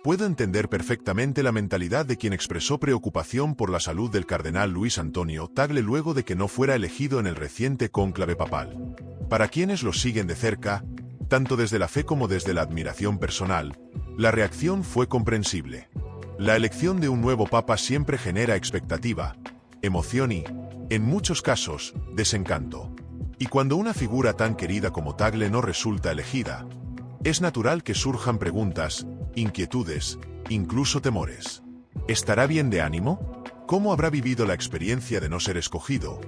Puedo entender perfectamente la mentalidad de quien expresó preocupación por la salud del cardenal Luis Antonio Tagle luego de que no fuera elegido en el reciente cónclave papal. Para quienes lo siguen de cerca, tanto desde la fe como desde la admiración personal, la reacción fue comprensible. La elección de un nuevo papa siempre genera expectativa, emoción y, en muchos casos, desencanto. Y cuando una figura tan querida como Tagle no resulta elegida, es natural que surjan preguntas, inquietudes, incluso temores. ¿Estará bien de ánimo? ¿Cómo habrá vivido la experiencia de no ser escogido,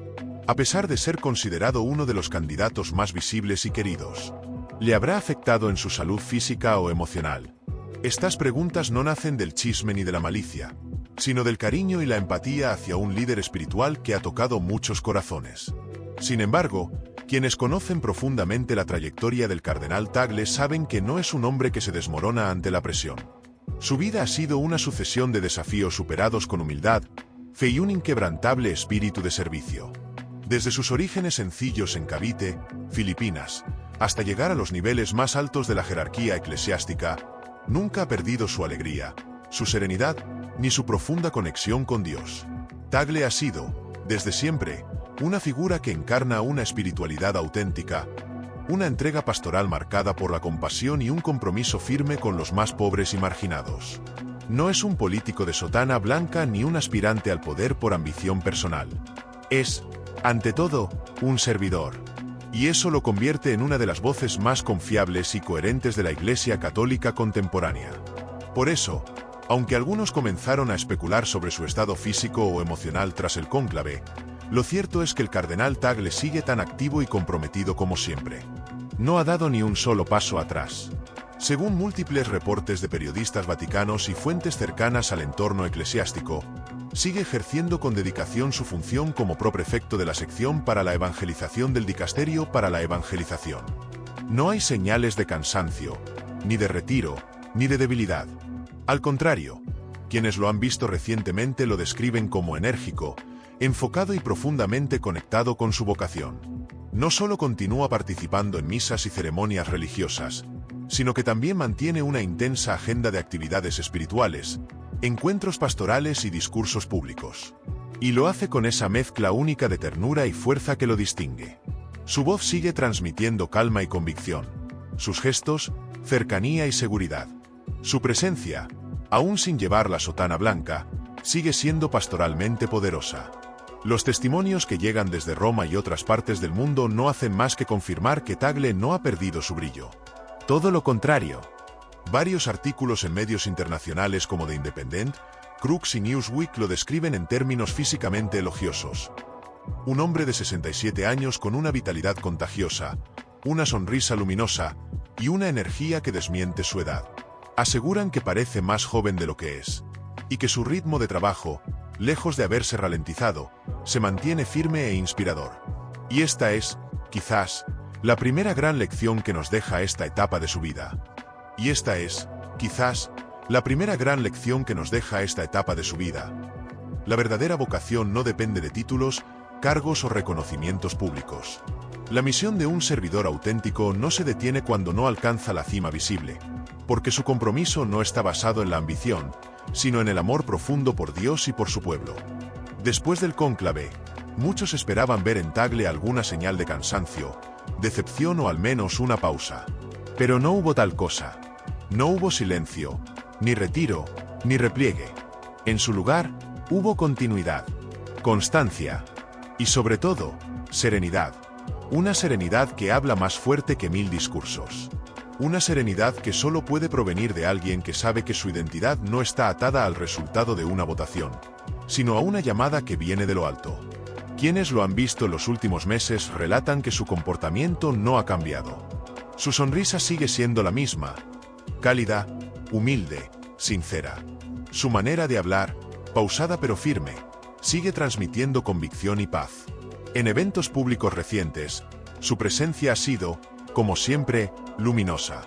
a pesar de ser considerado uno de los candidatos más visibles y queridos? ¿Le habrá afectado en su salud física o emocional? Estas preguntas no nacen del chisme ni de la malicia, sino del cariño y la empatía hacia un líder espiritual que ha tocado muchos corazones. Sin embargo, quienes conocen profundamente la trayectoria del cardenal Tagle saben que no es un hombre que se desmorona ante la presión. Su vida ha sido una sucesión de desafíos superados con humildad, fe y un inquebrantable espíritu de servicio. Desde sus orígenes sencillos en Cavite, Filipinas, hasta llegar a los niveles más altos de la jerarquía eclesiástica, nunca ha perdido su alegría, su serenidad, ni su profunda conexión con Dios. Tagle ha sido, desde siempre, una figura que encarna una espiritualidad auténtica, una entrega pastoral marcada por la compasión y un compromiso firme con los más pobres y marginados. No es un político de sotana blanca ni un aspirante al poder por ambición personal. Es, ante todo, un servidor. Y eso lo convierte en una de las voces más confiables y coherentes de la Iglesia Católica contemporánea. Por eso, aunque algunos comenzaron a especular sobre su estado físico o emocional tras el cónclave, lo cierto es que el cardenal Tagle sigue tan activo y comprometido como siempre. No ha dado ni un solo paso atrás. Según múltiples reportes de periodistas vaticanos y fuentes cercanas al entorno eclesiástico, sigue ejerciendo con dedicación su función como proprefecto de la sección para la evangelización del dicasterio para la evangelización. No hay señales de cansancio, ni de retiro, ni de debilidad. Al contrario, quienes lo han visto recientemente lo describen como enérgico, enfocado y profundamente conectado con su vocación. No solo continúa participando en misas y ceremonias religiosas, sino que también mantiene una intensa agenda de actividades espirituales, encuentros pastorales y discursos públicos. Y lo hace con esa mezcla única de ternura y fuerza que lo distingue. Su voz sigue transmitiendo calma y convicción, sus gestos, cercanía y seguridad. Su presencia, aún sin llevar la sotana blanca, sigue siendo pastoralmente poderosa. Los testimonios que llegan desde Roma y otras partes del mundo no hacen más que confirmar que Tagle no ha perdido su brillo. Todo lo contrario. Varios artículos en medios internacionales como The Independent, Crux y Newsweek lo describen en términos físicamente elogiosos. Un hombre de 67 años con una vitalidad contagiosa, una sonrisa luminosa y una energía que desmiente su edad. Aseguran que parece más joven de lo que es, y que su ritmo de trabajo, lejos de haberse ralentizado, se mantiene firme e inspirador. Y esta es, quizás, la primera gran lección que nos deja esta etapa de su vida. Y esta es, quizás, la primera gran lección que nos deja esta etapa de su vida. La verdadera vocación no depende de títulos, cargos o reconocimientos públicos. La misión de un servidor auténtico no se detiene cuando no alcanza la cima visible, porque su compromiso no está basado en la ambición, sino en el amor profundo por Dios y por su pueblo. Después del cónclave, muchos esperaban ver en Tagle alguna señal de cansancio, decepción o al menos una pausa. Pero no hubo tal cosa. No hubo silencio, ni retiro, ni repliegue. En su lugar, hubo continuidad, constancia y, sobre todo, serenidad. Una serenidad que habla más fuerte que 1000 discursos. Una serenidad que solo puede provenir de alguien que sabe que su identidad no está atada al resultado de una votación, sino a una llamada que viene de lo alto. Quienes lo han visto en los últimos meses relatan que su comportamiento no ha cambiado. Su sonrisa sigue siendo la misma, cálida, humilde, sincera. Su manera de hablar, pausada pero firme, sigue transmitiendo convicción y paz. En eventos públicos recientes, su presencia ha sido, como siempre, luminosa.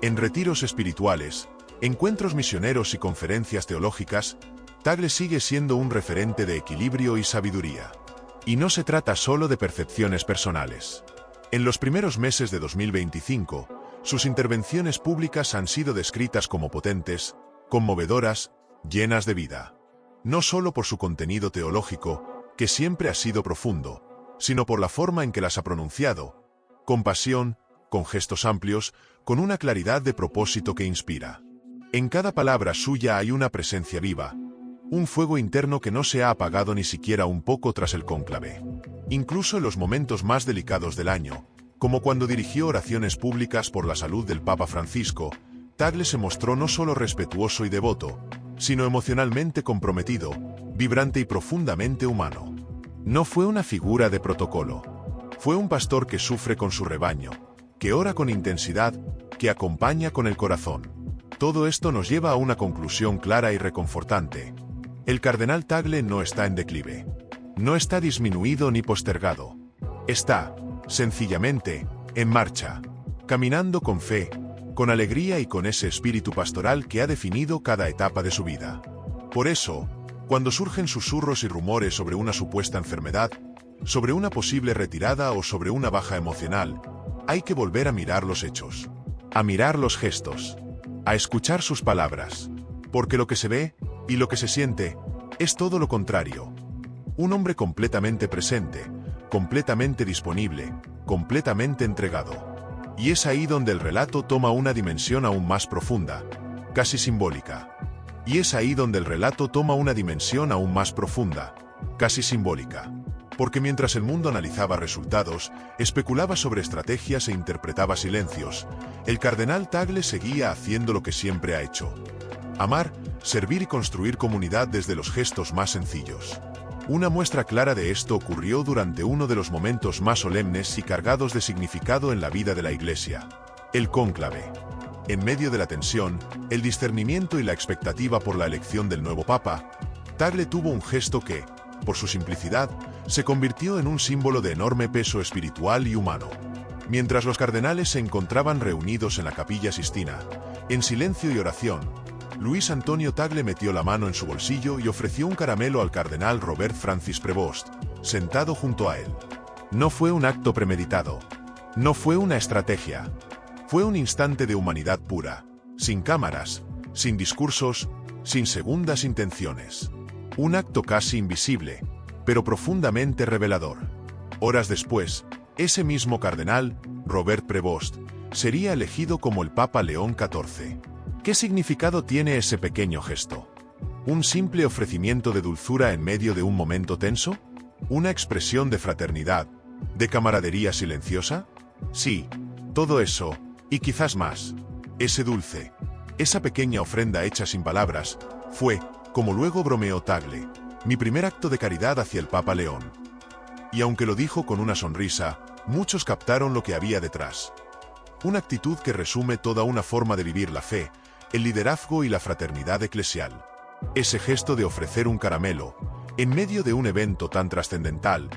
En retiros espirituales, encuentros misioneros y conferencias teológicas, Tagle sigue siendo un referente de equilibrio y sabiduría. Y no se trata solo de percepciones personales. En los primeros meses de 2025, sus intervenciones públicas han sido descritas como potentes, conmovedoras, llenas de vida. No solo por su contenido teológico, que siempre ha sido profundo, sino por la forma en que las ha pronunciado, con pasión, con gestos amplios, con una claridad de propósito que inspira. En cada palabra suya hay una presencia viva, un fuego interno que no se ha apagado ni siquiera un poco tras el cónclave. Incluso en los momentos más delicados del año, como cuando dirigió oraciones públicas por la salud del Papa Francisco, Tagle se mostró no solo respetuoso y devoto, sino emocionalmente comprometido, vibrante y profundamente humano. No fue una figura de protocolo. Fue un pastor que sufre con su rebaño, que ora con intensidad, que acompaña con el corazón. Todo esto nos lleva a una conclusión clara y reconfortante. El cardenal Tagle no está en declive. No está disminuido ni postergado. Está, sencillamente, en marcha, caminando con fe, con alegría y con ese espíritu pastoral que ha definido cada etapa de su vida. Por eso, cuando surgen susurros y rumores sobre una supuesta enfermedad, sobre una posible retirada o sobre una baja emocional, hay que volver a mirar los hechos, a mirar los gestos, a escuchar sus palabras, porque lo que se ve y lo que se siente es todo lo contrario. Un hombre completamente presente, completamente disponible, completamente entregado. Y es ahí donde el relato toma una dimensión aún más profunda, casi simbólica. Y es ahí donde el relato toma una dimensión aún más profunda, casi simbólica. Porque mientras el mundo analizaba resultados, especulaba sobre estrategias e interpretaba silencios, el cardenal Tagle seguía haciendo lo que siempre ha hecho. Amar, servir y construir comunidad desde los gestos más sencillos. Una muestra clara de esto ocurrió durante uno de los momentos más solemnes y cargados de significado en la vida de la Iglesia, el cónclave. En medio de la tensión, el discernimiento y la expectativa por la elección del nuevo Papa, Tagle tuvo un gesto que, por su simplicidad, se convirtió en un símbolo de enorme peso espiritual y humano. Mientras los cardenales se encontraban reunidos en la Capilla Sistina, en silencio y oración, Luis Antonio Tagle metió la mano en su bolsillo y ofreció un caramelo al cardenal Robert Francis Prevost, sentado junto a él. No fue un acto premeditado. No fue una estrategia. Fue un instante de humanidad pura, sin cámaras, sin discursos, sin segundas intenciones. Un acto casi invisible, pero profundamente revelador. Horas después, ese mismo cardenal, Robert Prevost, sería elegido como el Papa León XIV. ¿Qué significado tiene ese pequeño gesto? ¿Un simple ofrecimiento de dulzura en medio de un momento tenso? ¿Una expresión de fraternidad, de camaradería silenciosa? Sí, todo eso, y quizás más. Ese dulce, esa pequeña ofrenda hecha sin palabras, fue, como luego bromeó Tagle, mi primer acto de caridad hacia el Papa León. Y aunque lo dijo con una sonrisa, muchos captaron lo que había detrás. Una actitud que resume toda una forma de vivir la fe, el liderazgo y la fraternidad eclesial. Ese gesto de ofrecer un caramelo, en medio de un evento tan trascendental,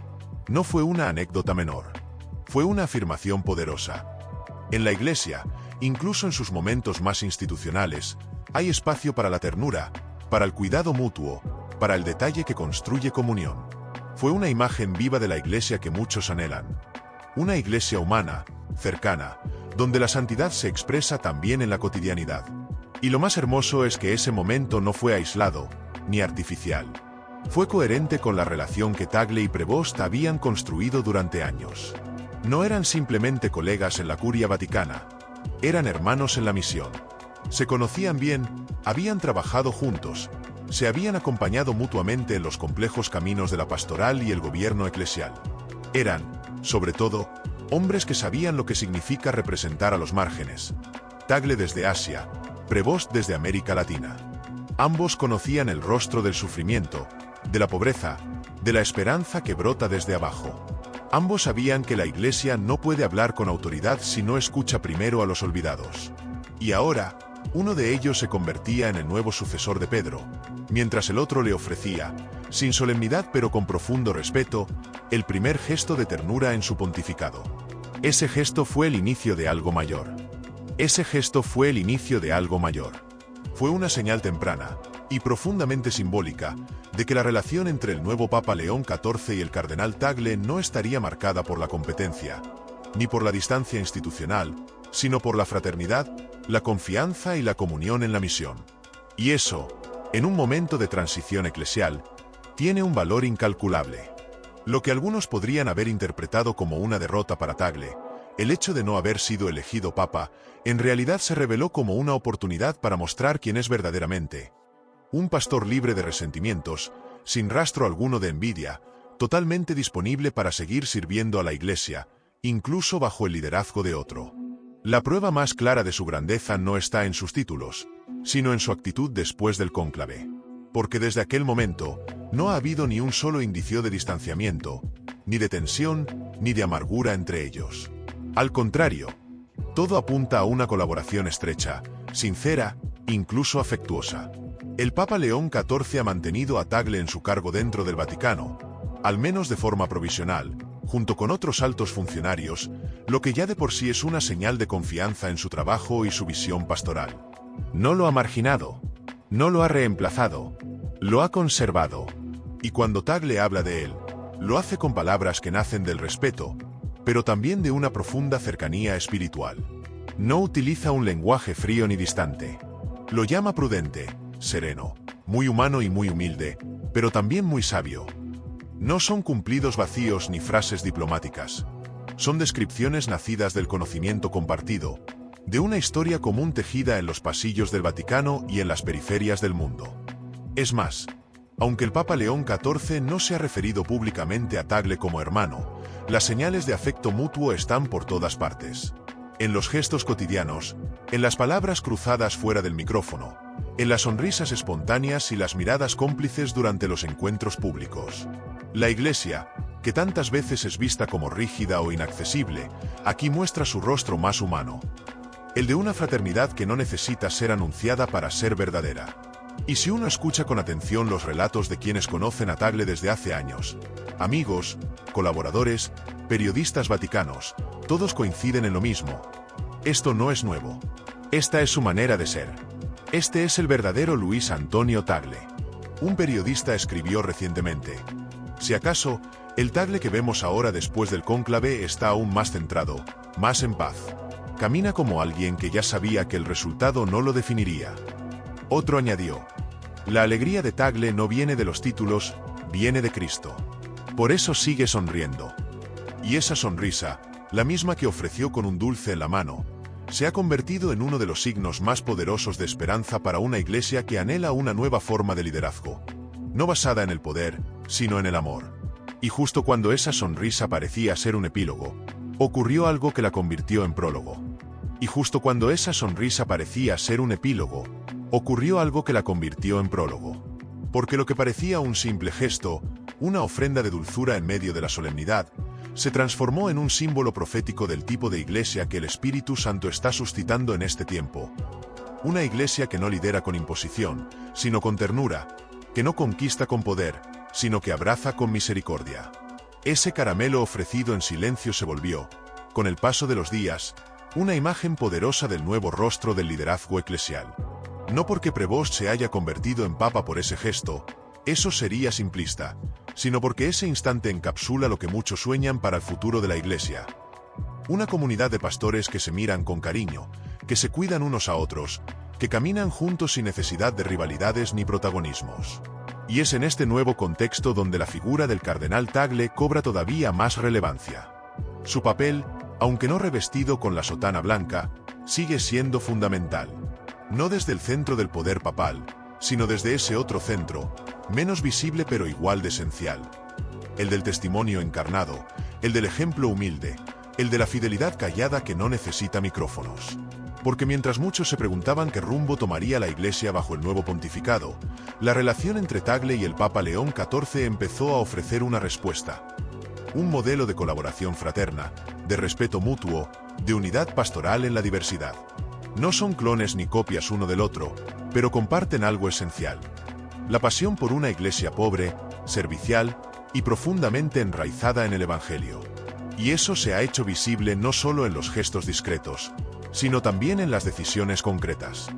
no fue una anécdota menor. Fue una afirmación poderosa. En la Iglesia, incluso en sus momentos más institucionales, hay espacio para la ternura, para el cuidado mutuo, para el detalle que construye comunión. Fue una imagen viva de la Iglesia que muchos anhelan. Una Iglesia humana, cercana, donde la santidad se expresa también en la cotidianidad. Y lo más hermoso es que ese momento no fue aislado, ni artificial. Fue coherente con la relación que Tagle y Prevost habían construido durante años. No eran simplemente colegas en la Curia Vaticana, eran hermanos en la misión. Se conocían bien, habían trabajado juntos, se habían acompañado mutuamente en los complejos caminos de la pastoral y el gobierno eclesial. Eran, sobre todo, hombres que sabían lo que significa representar a los márgenes. Tagle desde Asia, Prevost desde América Latina. Ambos conocían el rostro del sufrimiento, de la pobreza, de la esperanza que brota desde abajo. Ambos sabían que la Iglesia no puede hablar con autoridad si no escucha primero a los olvidados. Y ahora, uno de ellos se convertía en el nuevo sucesor de Pedro, mientras el otro le ofrecía, sin solemnidad pero con profundo respeto, el primer gesto de ternura en su pontificado. Ese gesto fue el inicio de algo mayor. Ese gesto fue el inicio de algo mayor. Fue una señal temprana, y profundamente simbólica, de que la relación entre el nuevo Papa León XIV y el cardenal Tagle no estaría marcada por la competencia, ni por la distancia institucional, sino por la fraternidad, la confianza y la comunión en la misión. Y eso, en un momento de transición eclesial, tiene un valor incalculable. Lo que algunos podrían haber interpretado como una derrota para Tagle, el hecho de no haber sido elegido papa, en realidad se reveló como una oportunidad para mostrar quién es verdaderamente. Un pastor libre de resentimientos, sin rastro alguno de envidia, totalmente disponible para seguir sirviendo a la Iglesia, incluso bajo el liderazgo de otro. La prueba más clara de su grandeza no está en sus títulos, sino en su actitud después del cónclave. Porque desde aquel momento, no ha habido ni un solo indicio de distanciamiento, ni de tensión, ni de amargura entre ellos. Al contrario, todo apunta a una colaboración estrecha, sincera, incluso afectuosa. El Papa León XIV ha mantenido a Tagle en su cargo dentro del Vaticano, al menos de forma provisional, junto con otros altos funcionarios, lo que ya de por sí es una señal de confianza en su trabajo y su visión pastoral. No lo ha marginado, no lo ha reemplazado, lo ha conservado. Y cuando Tagle habla de él, lo hace con palabras que nacen del respeto, pero también de una profunda cercanía espiritual. No utiliza un lenguaje frío ni distante. Lo llama prudente, sereno, muy humano y muy humilde, pero también muy sabio. No son cumplidos vacíos ni frases diplomáticas. Son descripciones nacidas del conocimiento compartido, de una historia común tejida en los pasillos del Vaticano y en las periferias del mundo. Es más, aunque el Papa León XIV no se ha referido públicamente a Tagle como hermano, las señales de afecto mutuo están por todas partes. En los gestos cotidianos, en las palabras cruzadas fuera del micrófono, en las sonrisas espontáneas y las miradas cómplices durante los encuentros públicos. La Iglesia, que tantas veces es vista como rígida o inaccesible, aquí muestra su rostro más humano. El de una fraternidad que no necesita ser anunciada para ser verdadera. Y si uno escucha con atención los relatos de quienes conocen a Tagle desde hace años, amigos, colaboradores, periodistas vaticanos, todos coinciden en lo mismo. Esto no es nuevo. Esta es su manera de ser. Este es el verdadero Luis Antonio Tagle. Un periodista escribió recientemente: si acaso, el Tagle que vemos ahora después del cónclave está aún más centrado, más en paz. Camina como alguien que ya sabía que el resultado no lo definiría. Otro añadió: la alegría de Tagle no viene de los títulos, viene de Cristo. Por eso sigue sonriendo. Y esa sonrisa, la misma que ofreció con un dulce en la mano, se ha convertido en uno de los signos más poderosos de esperanza para una Iglesia que anhela una nueva forma de liderazgo, no basada en el poder, sino en el amor. Y justo cuando esa sonrisa parecía ser un epílogo, ocurrió algo que la convirtió en prólogo. Y justo cuando esa sonrisa parecía ser un epílogo, ocurrió algo que la convirtió en prólogo. Porque lo que parecía un simple gesto, una ofrenda de dulzura en medio de la solemnidad, se transformó en un símbolo profético del tipo de Iglesia que el Espíritu Santo está suscitando en este tiempo. Una Iglesia que no lidera con imposición, sino con ternura, que no conquista con poder, sino que abraza con misericordia. Ese caramelo ofrecido en silencio se volvió, con el paso de los días, una imagen poderosa del nuevo rostro del liderazgo eclesial. No porque Prevost se haya convertido en papa por ese gesto, eso sería simplista, sino porque ese instante encapsula lo que muchos sueñan para el futuro de la Iglesia. Una comunidad de pastores que se miran con cariño, que se cuidan unos a otros, que caminan juntos sin necesidad de rivalidades ni protagonismos. Y es en este nuevo contexto donde la figura del cardenal Tagle cobra todavía más relevancia. Su papel, aunque no revestido con la sotana blanca, sigue siendo fundamental. No desde el centro del poder papal, sino desde ese otro centro, menos visible pero igual de esencial. El del testimonio encarnado, el del ejemplo humilde, el de la fidelidad callada que no necesita micrófonos. Porque mientras muchos se preguntaban qué rumbo tomaría la Iglesia bajo el nuevo pontificado, la relación entre Tagle y el Papa León XIV empezó a ofrecer una respuesta. Un modelo de colaboración fraterna, de respeto mutuo, de unidad pastoral en la diversidad. No son clones ni copias uno del otro, pero comparten algo esencial. La pasión por una Iglesia pobre, servicial y profundamente enraizada en el Evangelio. Y eso se ha hecho visible no solo en los gestos discretos, sino también en las decisiones concretas.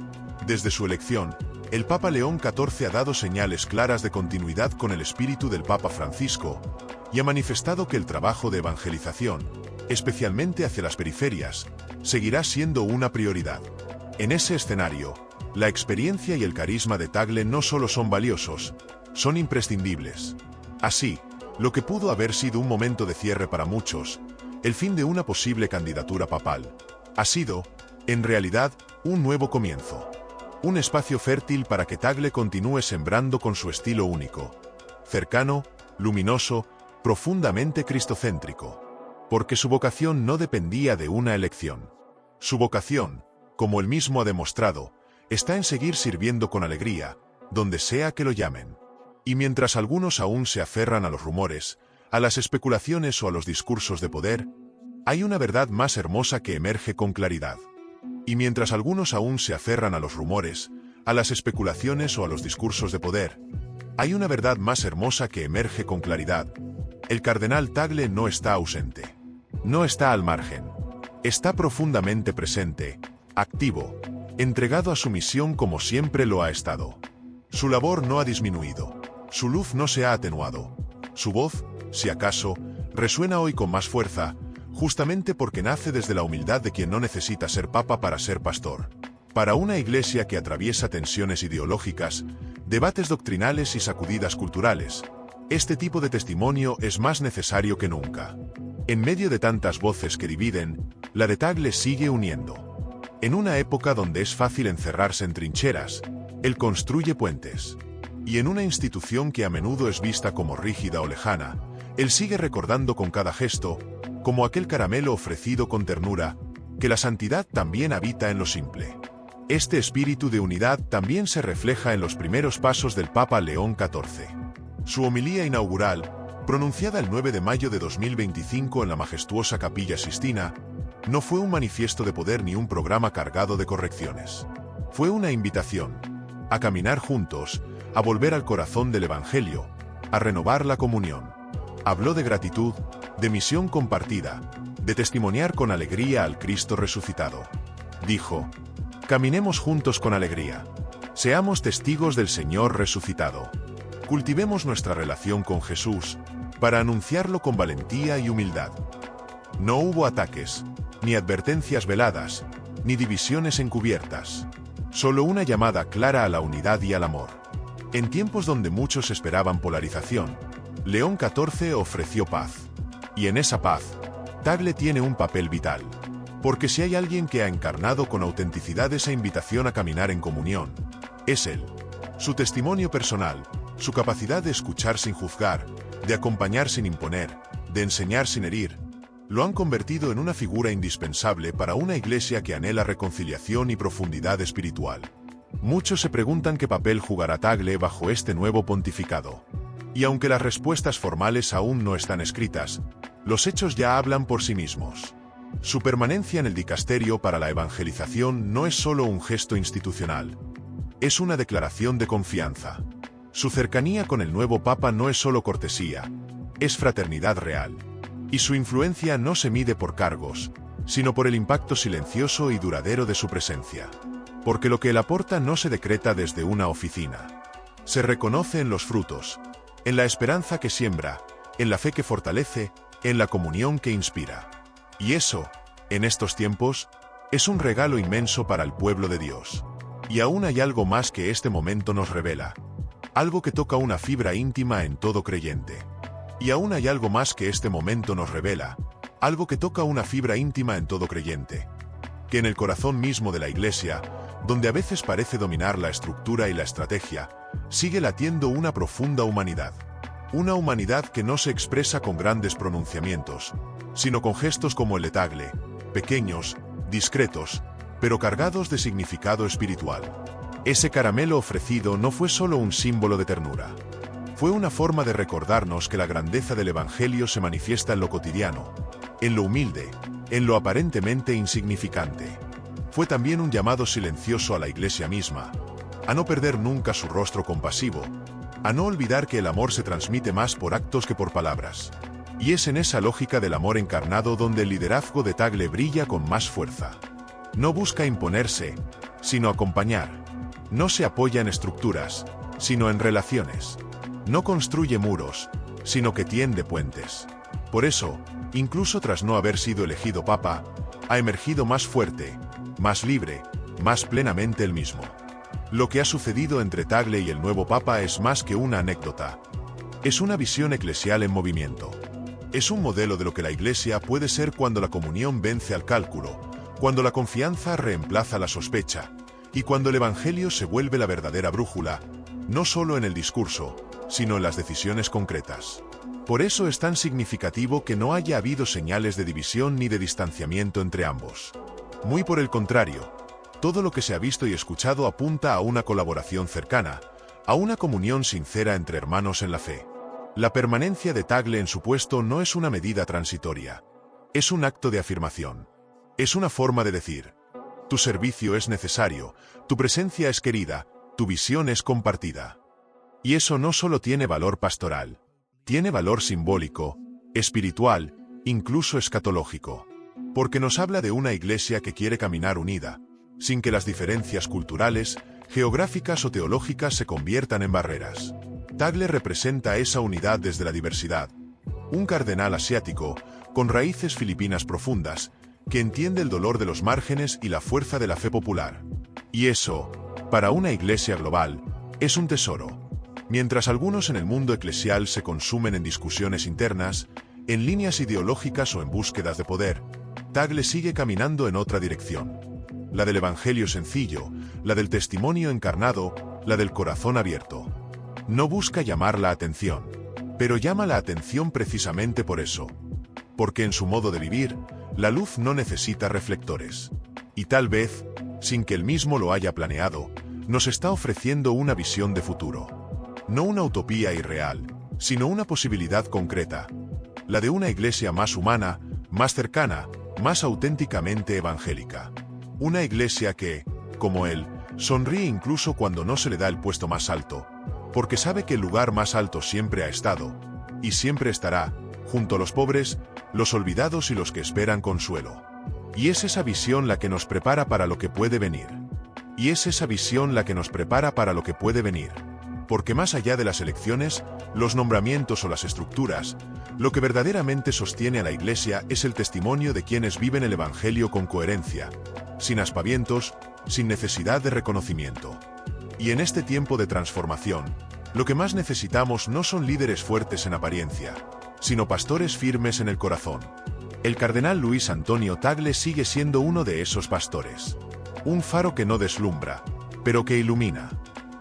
Desde su elección, el Papa León XIV ha dado señales claras de continuidad con el espíritu del Papa Francisco, y ha manifestado que el trabajo de evangelización, especialmente hacia las periferias, seguirá siendo una prioridad. En ese escenario, La experiencia y el carisma de Tagle no solo son valiosos, son imprescindibles. Así, lo que pudo haber sido un momento de cierre para muchos, el fin de una posible candidatura papal, ha sido, en realidad, un nuevo comienzo. Un espacio fértil para que Tagle continúe sembrando con su estilo único, cercano, luminoso, profundamente cristocéntrico. Porque su vocación no dependía de una elección. Su vocación, como él mismo ha demostrado, está en seguir sirviendo con alegría, donde sea que lo llamen. Y mientras algunos aún se aferran a los rumores, a las especulaciones o a los discursos de poder, hay una verdad más hermosa que emerge con claridad. Y mientras algunos aún se aferran a los rumores, a las especulaciones o a los discursos de poder, hay una verdad más hermosa que emerge con claridad. El cardenal Tagle no está ausente. No está al margen. Está profundamente presente, activo, entregado a su misión como siempre lo ha estado. Su labor no ha disminuido. Su luz no se ha atenuado. Su voz, si acaso, resuena hoy con más fuerza, justamente porque nace desde la humildad de quien no necesita ser papa para ser pastor. Para una iglesia que atraviesa tensiones ideológicas, debates doctrinales y sacudidas culturales, este tipo de testimonio es más necesario que nunca. En medio de tantas voces que dividen, la de Tagle sigue uniendo. En una época donde es fácil encerrarse en trincheras, él construye puentes. Y en una institución que a menudo es vista como rígida o lejana, él sigue recordando con cada gesto, como aquel caramelo ofrecido con ternura, que la santidad también habita en lo simple. Este espíritu de unidad también se refleja en los primeros pasos del Papa León XIV. Su homilía inaugural, pronunciada el 9 de mayo de 2025 en la majestuosa Capilla Sistina, no fue un manifiesto de poder ni un programa cargado de correcciones. Fue una invitación a caminar juntos, a volver al corazón del Evangelio, a renovar la comunión. Habló de gratitud, de misión compartida, de testimoniar con alegría al Cristo resucitado. Dijo: caminemos juntos con alegría. Seamos testigos del Señor resucitado. Cultivemos nuestra relación con Jesús, para anunciarlo con valentía y humildad. No hubo ataques, ni advertencias veladas, ni divisiones encubiertas. Solo una llamada clara a la unidad y al amor. En tiempos donde muchos esperaban polarización, León XIV ofreció paz. Y en esa paz, Tagle tiene un papel vital. Porque si hay alguien que ha encarnado con autenticidad esa invitación a caminar en comunión, es él. Su testimonio personal, su capacidad de escuchar sin juzgar, de acompañar sin imponer, de enseñar sin herir, lo han convertido en una figura indispensable para una iglesia que anhela reconciliación y profundidad espiritual. Muchos se preguntan qué papel jugará Tagle bajo este nuevo pontificado. Y aunque las respuestas formales aún no están escritas, los hechos ya hablan por sí mismos. Su permanencia en el dicasterio para la evangelización no es solo un gesto institucional, es una declaración de confianza. Su cercanía con el nuevo Papa no es solo cortesía, es fraternidad real. Y su influencia no se mide por cargos, sino por el impacto silencioso y duradero de su presencia. Porque lo que él aporta no se decreta desde una oficina. Se reconoce en los frutos, en la esperanza que siembra, en la fe que fortalece, en la comunión que inspira. Y eso, en estos tiempos, es un regalo inmenso para el pueblo de Dios. Y aún hay algo más que este momento nos revela. Algo que toca una fibra íntima en todo creyente. Y aún hay algo más que este momento nos revela, algo que toca una fibra íntima en todo creyente. Que en el corazón mismo de la Iglesia, donde a veces parece dominar la estructura y la estrategia, sigue latiendo una profunda humanidad. Una humanidad que no se expresa con grandes pronunciamientos, sino con gestos como el de Tagle, pequeños, discretos, pero cargados de significado espiritual. Ese caramelo ofrecido no fue solo un símbolo de ternura. Fue una forma de recordarnos que la grandeza del Evangelio se manifiesta en lo cotidiano, en lo humilde, en lo aparentemente insignificante. Fue también un llamado silencioso a la Iglesia misma, a no perder nunca su rostro compasivo, a no olvidar que el amor se transmite más por actos que por palabras. Y es en esa lógica del amor encarnado donde el liderazgo de Tagle brilla con más fuerza. No busca imponerse, sino acompañar. No se apoya en estructuras, sino en relaciones. No construye muros, sino que tiende puentes. Por eso, incluso tras no haber sido elegido papa, ha emergido más fuerte, más libre, más plenamente él mismo. Lo que ha sucedido entre Tagle y el nuevo Papa es más que una anécdota. Es una visión eclesial en movimiento. Es un modelo de lo que la Iglesia puede ser cuando la comunión vence al cálculo, cuando la confianza reemplaza la sospecha, y cuando el Evangelio se vuelve la verdadera brújula, no solo en el discurso, sino en las decisiones concretas. Por eso es tan significativo que no haya habido señales de división ni de distanciamiento entre ambos. Muy por el contrario, todo lo que se ha visto y escuchado apunta a una colaboración cercana, a una comunión sincera entre hermanos en la fe. La permanencia de Tagle en su puesto no es una medida transitoria. Es un acto de afirmación. Es una forma de decir: tu servicio es necesario, tu presencia es querida, tu visión es compartida. Y eso no solo tiene valor pastoral, tiene valor simbólico, espiritual, incluso escatológico. Porque nos habla de una iglesia que quiere caminar unida, sin que las diferencias culturales, geográficas o teológicas se conviertan en barreras. Tagle representa esa unidad desde la diversidad. Un cardenal asiático, con raíces filipinas profundas, que entiende el dolor de los márgenes y la fuerza de la fe popular. Y eso, para una iglesia global, es un tesoro. Mientras algunos en el mundo eclesial se consumen en discusiones internas, en líneas ideológicas o en búsquedas de poder, Tagle sigue caminando en otra dirección. La del evangelio sencillo, la del testimonio encarnado, la del corazón abierto. No busca llamar la atención, pero llama la atención precisamente por eso. Porque en su modo de vivir, la luz no necesita reflectores. Y tal vez, sin que él mismo lo haya planeado, nos está ofreciendo una visión de futuro. No una utopía irreal, sino una posibilidad concreta. La de una iglesia más humana, más cercana, más auténticamente evangélica. Una iglesia que, como él, sonríe incluso cuando no se le da el puesto más alto, porque sabe que el lugar más alto siempre ha estado, y siempre estará, junto a los pobres, los olvidados y los que esperan consuelo. Y es esa visión la que nos prepara para lo que puede venir. Y es esa visión la que nos prepara para lo que puede venir. Porque más allá de las elecciones, los nombramientos o las estructuras, lo que verdaderamente sostiene a la Iglesia es el testimonio de quienes viven el Evangelio con coherencia, sin aspavientos, sin necesidad de reconocimiento. Y en este tiempo de transformación, lo que más necesitamos no son líderes fuertes en apariencia, sino pastores firmes en el corazón. El cardenal Luis Antonio Tagle sigue siendo uno de esos pastores. Un faro que no deslumbra, pero que ilumina.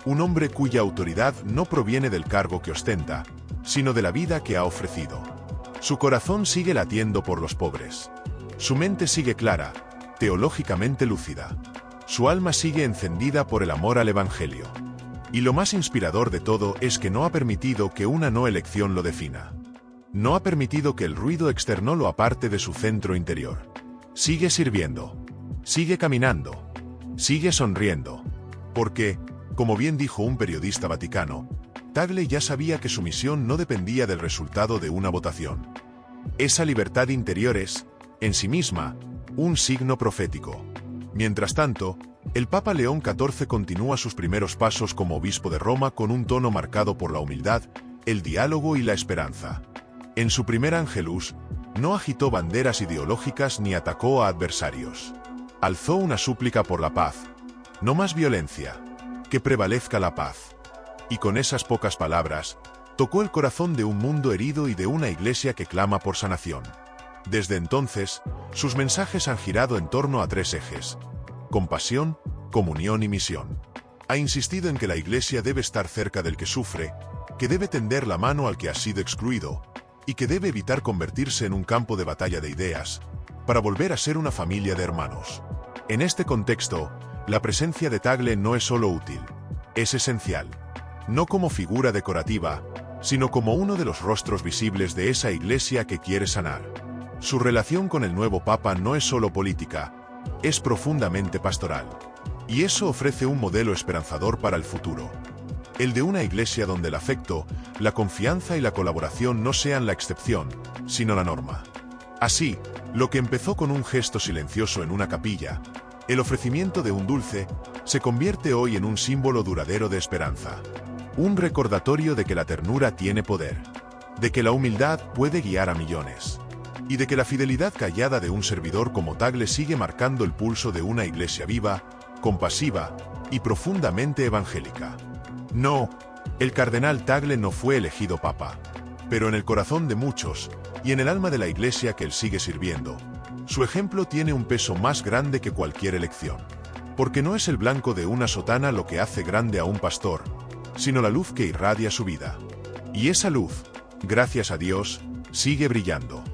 Un hombre cuya autoridad no proviene del cargo que ostenta, sino de la vida que ha ofrecido. Su corazón sigue latiendo por los pobres. Su mente sigue clara, teológicamente lúcida. Su alma sigue encendida por el amor al Evangelio. Y lo más inspirador de todo es que no ha permitido que una no elección lo defina. No ha permitido que el ruido externo lo aparte de su centro interior. Sigue sirviendo. Sigue caminando. Sigue sonriendo. Porque, como bien dijo un periodista vaticano, Tagle ya sabía que su misión no dependía del resultado de una votación. Esa libertad interior es, en sí misma, un signo profético. Mientras tanto, el Papa León XIV continúa sus primeros pasos como obispo de Roma con un tono marcado por la humildad, el diálogo y la esperanza. En su primer Angelus, no agitó banderas ideológicas ni atacó a adversarios. Alzó una súplica por la paz. No más violencia. Que prevalezca la paz. Y con esas pocas palabras, tocó el corazón de un mundo herido y de una iglesia que clama por sanación. Desde entonces, sus mensajes han girado en torno a tres ejes: compasión, comunión y misión. Ha insistido en que la iglesia debe estar cerca del que sufre, que debe tender la mano al que ha sido excluido, y que debe evitar convertirse en un campo de batalla de ideas, para volver a ser una familia de hermanos. En este contexto, la presencia de Tagle no es solo útil, es esencial. No como figura decorativa, sino como uno de los rostros visibles de esa iglesia que quiere sanar. Su relación con el nuevo Papa no es solo política, es profundamente pastoral. Y eso ofrece un modelo esperanzador para el futuro. El de una iglesia donde el afecto, la confianza y la colaboración no sean la excepción, sino la norma. Así, lo que empezó con un gesto silencioso en una capilla, el ofrecimiento de un dulce, se convierte hoy en un símbolo duradero de esperanza. Un recordatorio de que la ternura tiene poder, de que la humildad puede guiar a millones, y de que la fidelidad callada de un servidor como Tagle sigue marcando el pulso de una iglesia viva, compasiva, y profundamente evangélica. No, el cardenal Tagle no fue elegido papa, pero en el corazón de muchos, y en el alma de la Iglesia que él sigue sirviendo, su ejemplo tiene un peso más grande que cualquier elección. Porque no es el blanco de una sotana lo que hace grande a un pastor, sino la luz que irradia su vida. Y esa luz, gracias a Dios, sigue brillando.